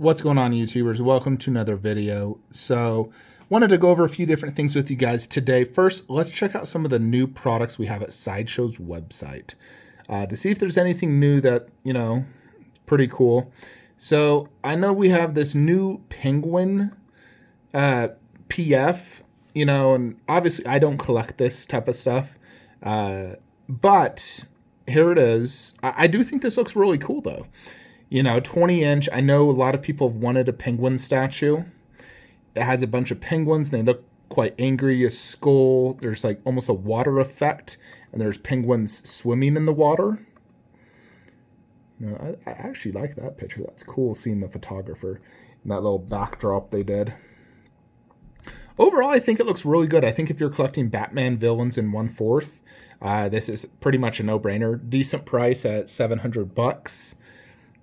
What's going on, YouTubers? Welcome to another video. So, wanted to go over a few different things with you guys today. First, let's check out some of the new products we have at Sideshow's website to see if there's anything new that, pretty cool. So, I know we have this new penguin PF, and obviously I don't collect this type of stuff, but here it is. I do think this looks really cool, though. 20-inch. I know a lot of people have wanted a penguin statue. It has a bunch of penguins, and they look quite angry. A skull. There's like almost a water effect, and there's penguins swimming in the water. I actually like that picture. That's cool seeing the photographer and that little backdrop they did. Overall, I think it looks really good. I think if you're collecting Batman villains in 1/4, this is pretty much a no-brainer. Decent price at $700.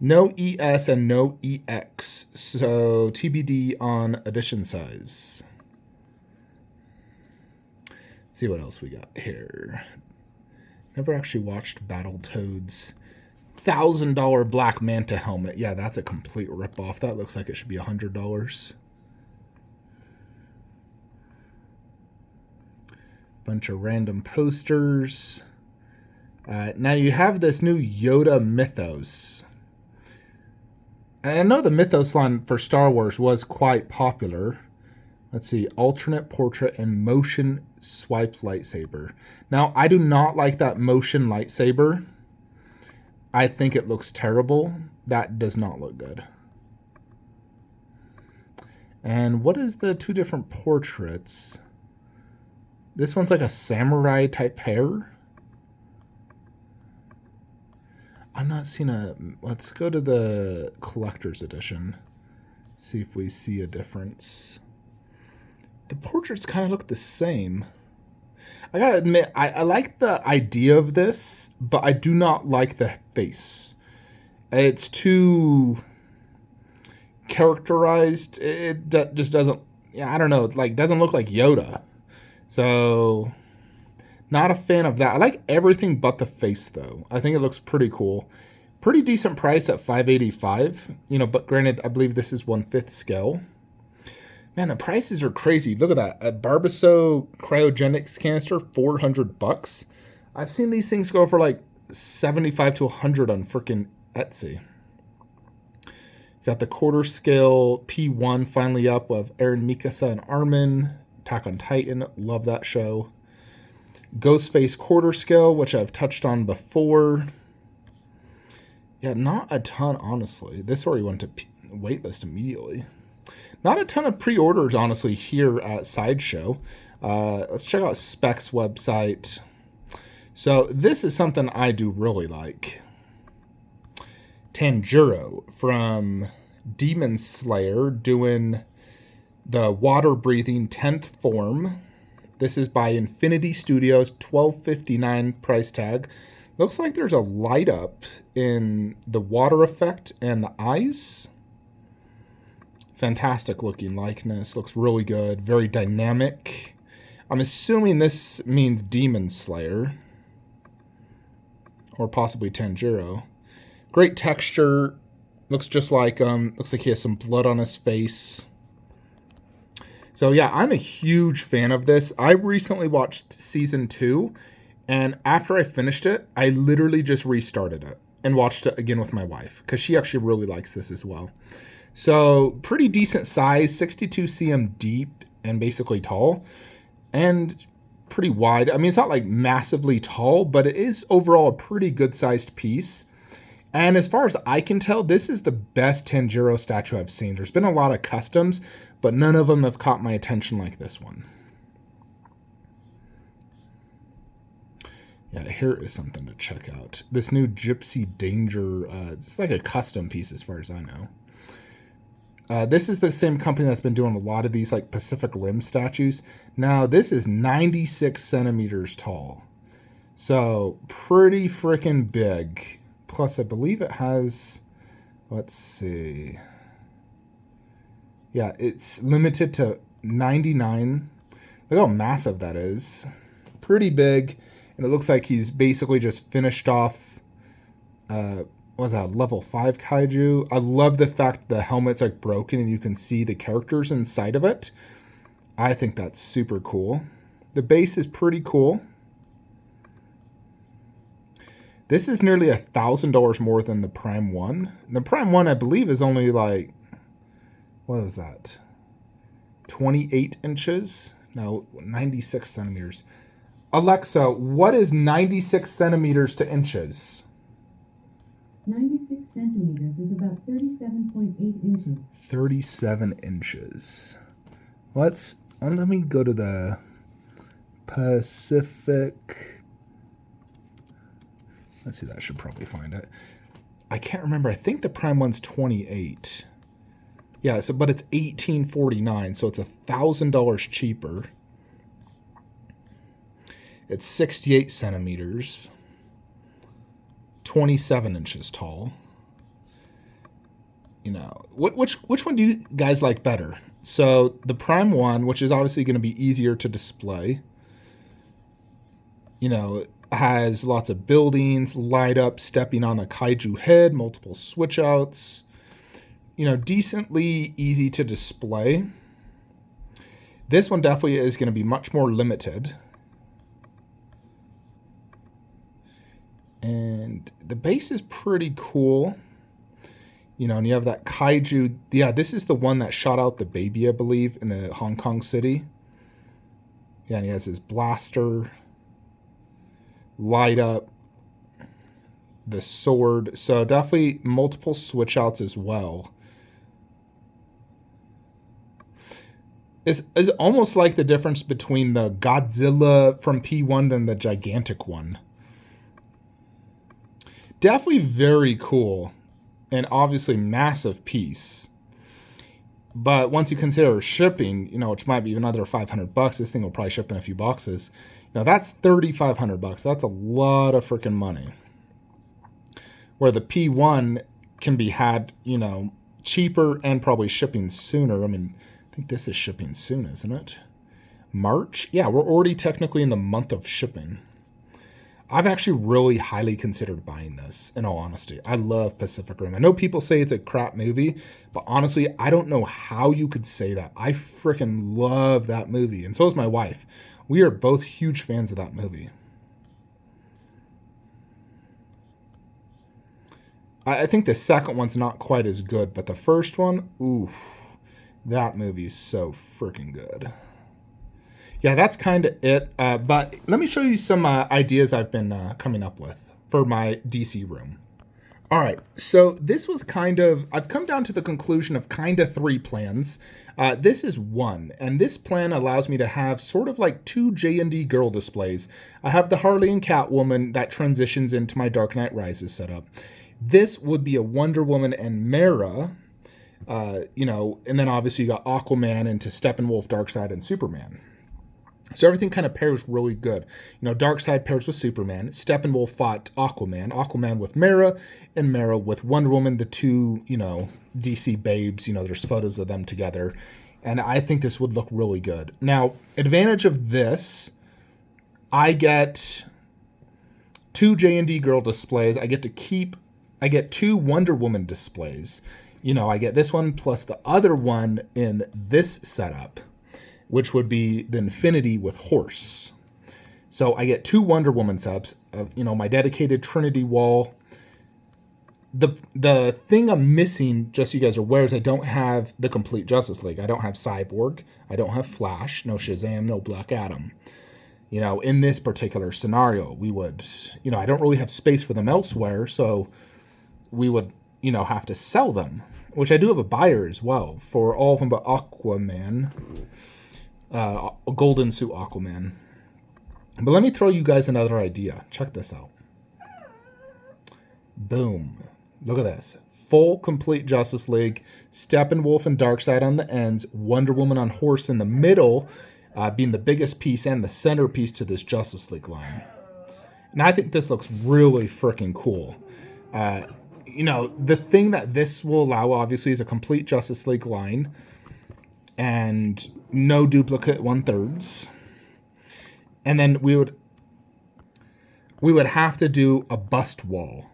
No ES and no EX, so TBD on edition size. Let's see what else we got here. Never actually watched Battletoads. $1,000 Black Manta helmet. Yeah, that's a complete ripoff. That looks like it should be $100. Bunch of random posters. Now you have this new Yoda Mythos. And I know the Mythos line for Star Wars was quite popular. Let's see, alternate portrait and motion swipe lightsaber. Now, I do not like that motion lightsaber. I think it looks terrible. That does not look good. And what is the two different portraits? This one's like a samurai type hair. I'm not seeing a... Let's go to the collector's edition. See if we see a difference. The portraits kind of look the same. I gotta admit, I like the idea of this, but I do not like the face. It's too characterized. It just doesn't... Yeah, I don't know. It doesn't look like Yoda. So... Not a fan of that. I like everything but the face, though. I think it looks pretty cool. Pretty decent price at $585. But granted, I believe this is 1/5 scale. Man, the prices are crazy. Look at that. A Barbasol cryogenics canister, $400. I've seen these things go for like 75 to 100 on freaking Etsy. Got the quarter scale P1 finally up with Aaron Mikasa and Armin. Attack on Titan. Love that show. Ghostface quarter scale, which I've touched on before. Yeah, not a ton, honestly. This already went to waitlist immediately. Not a ton of pre-orders, honestly, here at Sideshow. Let's check out Spec's website. So this is something I do really like. Tanjiro from Demon Slayer doing the water-breathing 10th form. This is by Infinity Studios, $12.59 price tag. Looks like there's a light up in the water effect and the eyes. Fantastic looking likeness. Looks really good. Very dynamic. I'm assuming this means Demon Slayer. Or possibly Tanjiro. Great texture. Looks just like looks like he has some blood on his face. So yeah, I'm a huge fan of this. I recently watched season 2, and after I finished it, I literally just restarted it and watched it again with my wife because she actually really likes this as well. So pretty decent size, 62 cm deep and basically tall, and pretty wide. I mean, it's not like massively tall, but it is overall a pretty good sized piece. And as far as I can tell, this is the best Tanjiro statue I've seen. There's been a lot of customs, but none of them have caught my attention like this one. Yeah, here is something to check out. This new Gypsy Danger, it's like a custom piece as far as I know. This is the same company that's been doing a lot of these like Pacific Rim statues. Now, this is 96 centimeters tall. So, pretty freaking big. Plus, I believe it has, let's see. Yeah, it's limited to 99. Look how massive that is. Pretty big. And it looks like he's basically just finished off was that, level 5 kaiju. I love the fact the helmet's like broken and you can see the characters inside of it. I think that's super cool. The base is pretty cool. This is nearly $1,000 more than the Prime 1. The Prime 1, I believe, is only like, what is that? 28 inches? No, 96 centimeters. Alexa, what is 96 centimeters to inches? 96 centimeters is about 37.8 inches. 37 inches. Let me go to the Pacific. Let's see, that should probably find it. I can't remember. I think the Prime 1's 28. Yeah, but it's $18.49, so it's $1,000 cheaper. It's 68 centimeters. 27 inches tall. You know, which one do you guys like better? So the Prime 1, which is obviously going to be easier to display, you know, has lots of buildings, light up, stepping on the kaiju head, multiple switch outs, you know, decently easy to display. This one definitely is going to be much more limited. And the base is pretty cool. You know, and you have that kaiju. Yeah, this is the one that shot out the baby, I believe, in the Hong Kong city. Yeah, and he has his blaster. Light up. The sword. So definitely multiple switch outs as well. It's almost like the difference between the Godzilla from P1 and the gigantic one. Definitely very cool, and obviously massive piece. But once you consider shipping, you know, which might be another $500, this thing will probably ship in a few boxes. You know, that's $3,500. That's a lot of freaking money. Where the P1 can be had, you know, cheaper and probably shipping sooner. I mean, I think this is shipping soon, isn't it? March? Yeah, we're already technically in the month of shipping. I've actually really highly considered buying this, in all honesty. I love Pacific Rim. I know people say it's a crap movie, but honestly, I don't know how you could say that. I freaking love that movie, and so is my wife. We are both huge fans of that movie. I think the second one's not quite as good, but the first one, oof, that movie is so freaking good. Yeah, that's kind of it. But let me show you some ideas I've been coming up with for my DC room. All right, so this was I've come down to the conclusion of kind of 3 plans. This is one, and this plan allows me to have sort of like 2 J&D girl displays. I have the Harley and Catwoman that transitions into my Dark Knight Rises setup. This would be a Wonder Woman and Mera, you know, and then obviously you got Aquaman into Steppenwolf, Darkseid, and Superman. So everything kind of pairs really good. You know, Darkseid pairs with Superman. Steppenwolf fought Aquaman. Aquaman with Mera, and Mera with Wonder Woman, the 2, you know, DC babes. You know, there's photos of them together. And I think this would look really good. Now, advantage of this, I get 2 J&D girl displays. I get 2 Wonder Woman displays. You know, I get this one plus the other one in this setup, which would be the Infinity with Horse. So I get 2 Wonder Woman subs, you know, my dedicated Trinity wall. The thing I'm missing, just so you guys are aware, is I don't have the complete Justice League. I don't have Cyborg. I don't have Flash. No Shazam. No Black Adam. You know, in this particular scenario, we would, you know, I don't really have space for them elsewhere, so we would, you know, have to sell them, which I do have a buyer as well for all of them but Aquaman. Golden Suit Aquaman. But let me throw you guys another idea. Check this out. Boom. Look at this. Full complete Justice League. Steppenwolf and Darkseid on the ends. Wonder Woman on Horse in the middle, being the biggest piece and the centerpiece to this Justice League line. And I think this looks really freaking cool. You know, the thing that this will allow, obviously, is a complete Justice League line. And no duplicate 1/3. And then we would have to do a bust wall.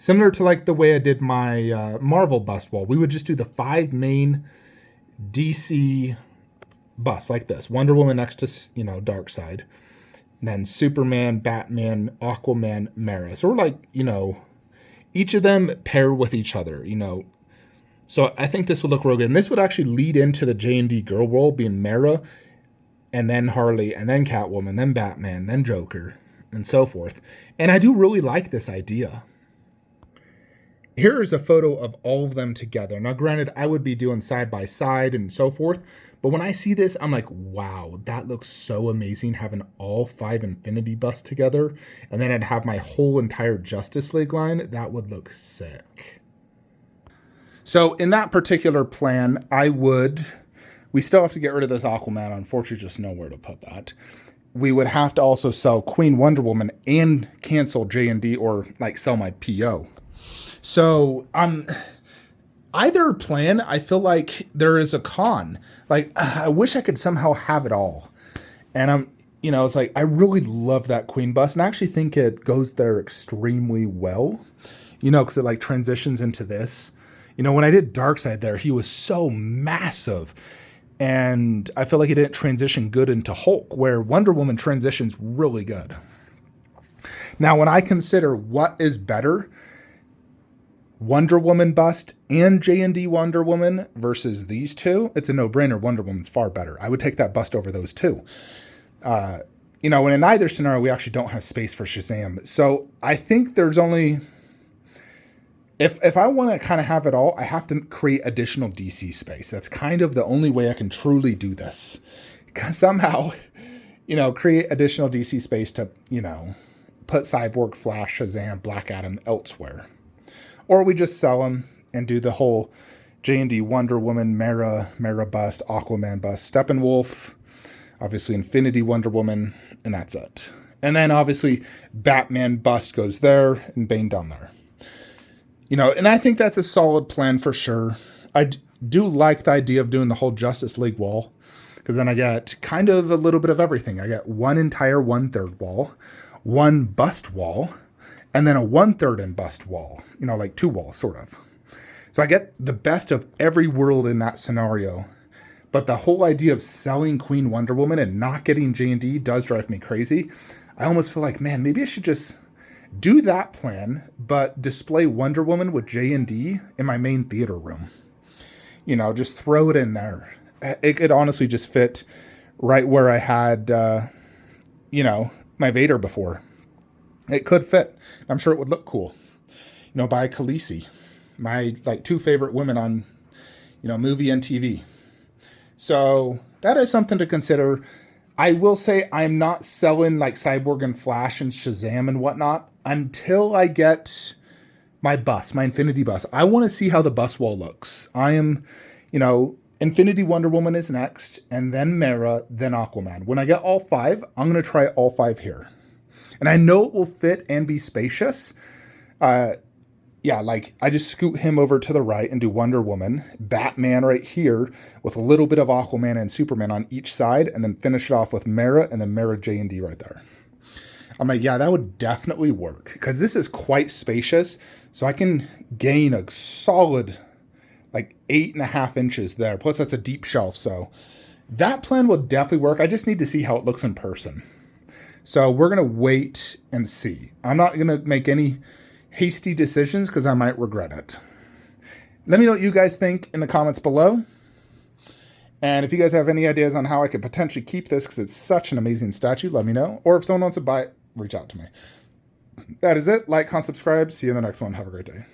Similar to like the way I did my Marvel bust wall. We would just do the 5 main DC busts like this. Wonder Woman next to, Darkseid. Then Superman, Batman, Aquaman, Mera. So we're like, each of them pair with each other, So I think this would look real good. And this would actually lead into the J&D girl world being Mera, and then Harley, and then Catwoman, then Batman, then Joker, and so forth. And I do really like this idea. Here is a photo of all of them together. Now, granted, I would be doing side by side and so forth, but when I see this, I'm like, wow, that looks so amazing having all 5 Infinity busts together. And then I'd have my whole entire Justice League line. That would look sick. So in that particular plan, we still have to get rid of this Aquaman. Unfortunately, just nowhere to put that. We would have to also sell Queen Wonder Woman and cancel J&D or like sell my PO. So either plan, I feel like there is a con. Like, I wish I could somehow have it all. And it's like, I really love that Queen bust. And I actually think it goes there extremely well, because it like transitions into this. When I did Darkseid there, he was so massive. And I feel like it didn't transition good into Hulk, where Wonder Woman transitions really good. Now, when I consider what is better, Wonder Woman bust and J&D Wonder Woman versus these two, it's a no-brainer. Wonder Woman's far better. I would take that bust over those two. And in either scenario, we actually don't have space for Shazam. So I think there's only... If I want to kind of have it all, I have to create additional DC space. That's kind of the only way I can truly do this. Somehow, create additional DC space to, put Cyborg, Flash, Shazam, Black Adam elsewhere. Or we just sell them and do the whole J&D Wonder Woman, Mera bust, Aquaman bust, Steppenwolf, obviously Infinity Wonder Woman, and that's it. And then obviously Batman bust goes there and Bane down there. And I think that's a solid plan for sure. I do like the idea of doing the whole Justice League wall, because then I get kind of a little bit of everything. I get one entire 1/3 wall, one bust wall, and then a 1/3 and bust wall, like 2 walls, sort of. So I get the best of every world in that scenario. But the whole idea of selling Queen Wonder Woman and not getting J&D does drive me crazy. I almost feel like, man, maybe I should just do that plan, but display Wonder Woman with J&D in my main theater room. Just throw it in there. It could honestly just fit right where I had, my Vader before. It could fit. I'm sure it would look cool. By Khaleesi, my 2 favorite women on, movie and TV. So that is something to consider. I will say I'm not selling like Cyborg and Flash and Shazam and whatnot until I get my Infinity bus. I want to see how the bus wall looks. I am, Infinity Wonder Woman is next, and then Mera, then Aquaman. When I get all 5, I'm going to try all 5 here. And I know it will fit and be spacious. I just scoot him over to the right and do Wonder Woman, Batman right here with a little bit of Aquaman and Superman on each side, and then finish it off with Mera and then Mera J&D right there. I'm like, yeah, that would definitely work, because this is quite spacious, so I can gain a solid 8.5 inches there. Plus that's a deep shelf, so that plan will definitely work. I just need to see how it looks in person. So we're going to wait and see. I'm not going to make any hasty decisions because I might regret it. Let me know what you guys think in the comments below. And if you guys have any ideas on how I could potentially keep this, because it's such an amazing statue, let me know. Or if someone wants to buy it, reach out to me. That is it. Like, comment, subscribe. See you in the next one. Have a great day.